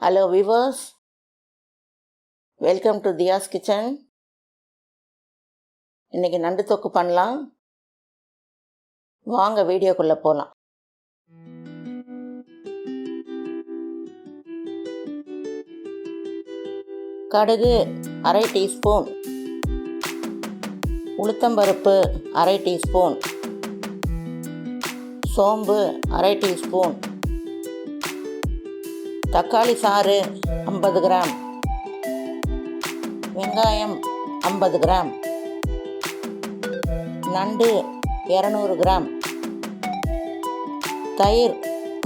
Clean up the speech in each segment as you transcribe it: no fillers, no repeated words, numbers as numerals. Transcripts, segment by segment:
Hello viewers, welcome to Diya's kitchen. இன்னைக்கு நண்டு தொக்கு பண்ணலாம். வாங்க வீடியோக்குள்ள போலாம். கடுகு அரை டீஸ்பூன், உளுத்தம்பருப்பு அரை டீஸ்பூன், சோம்பு அரை டீஸ்பூன், தக்காளி சாறு 50 கிராம், வெங்காயம் 50 கிராம், நண்டு 200 கிராம், தயிர்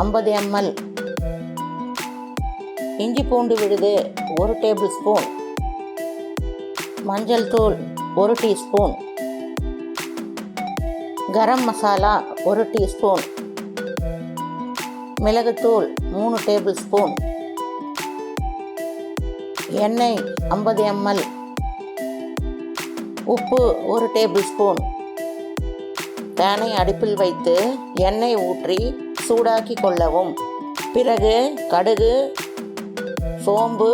50 ml, இஞ்சி பூண்டு விழுது 1 டேபிள் ஸ்பூன், மஞ்சள் தூள் 1 டீஸ்பூன், கரம் மசாலா 1 டீஸ்பூன், மிளகுத்தூள் 3 டேபிள் ஸ்பூன், எண்ணெய் 50 ml, உப்பு 1 டேபிள் ஸ்பூன். பேனை அடுப்பில் வைத்து எண்ணெய் ஊற்றி சூடாக்கி கொள்ளவும். பிறகு கடுகு, சோம்பு,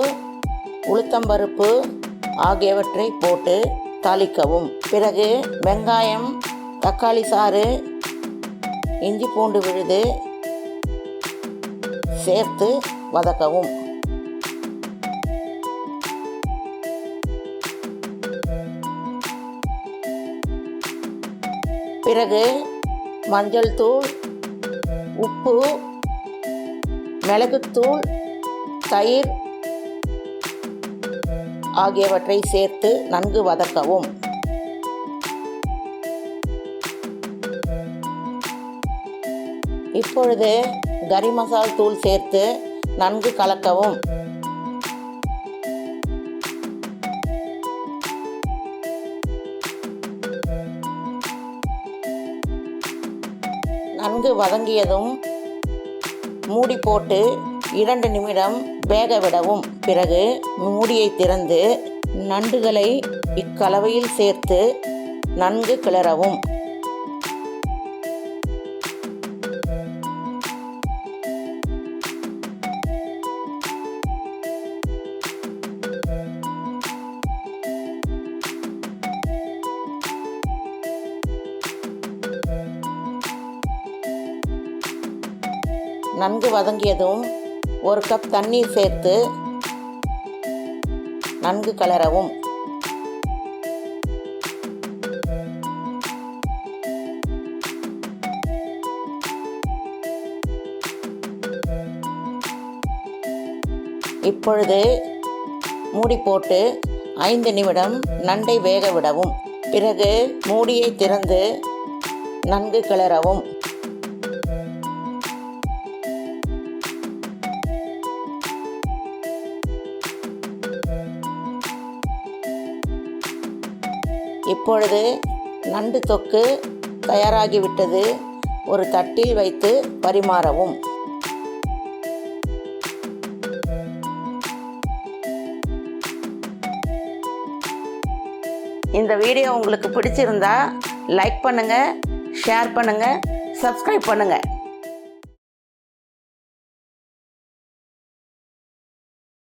உளுத்தம்பருப்பு ஆகியவற்றை போட்டு தாளிக்கவும். பிறகு வெங்காயம், தக்காளி சாறு, இஞ்சி பூண்டு விழுது சேர்த்து வதக்கவும். பிறகு மஞ்சள் தூள், உப்பு, மிளகுத்தூள், தயிர் ஆகியவற்றை சேர்த்து நன்கு வதக்கவும். இப்பொழுது கரி மசால் தூள் சேர்த்து நன்கு கலக்கவும். நன்கு வதங்கியதும் மூடி போட்டு 2 நிமிடம் வேக விடவும். பிறகு மூடியை திறந்து நண்டுகளை இக்கலவையில் சேர்த்து நன்கு கிளறவும். நன்கு வதங்கியதும் 1 கப் தண்ணீர் சேர்த்து நன்கு கலரவும். இப்பொழுது மூடி போட்டு 5 நிமிடம் நண்டை வேக விடவும். பிறகு மூடியை திறந்து நன்கு கிளறவும். இப்பொழுது நண்டு தொக்கு தயாராகிவிட்டது. ஒரு தட்டில் வைத்து பரிமாறவும். இந்த வீடியோ உங்களுக்கு பிடிச்சிருந்தா லைக் பண்ணுங்கள், ஷேர் பண்ணுங்கள், சப்ஸ்கிரைப் பண்ணுங்கள்.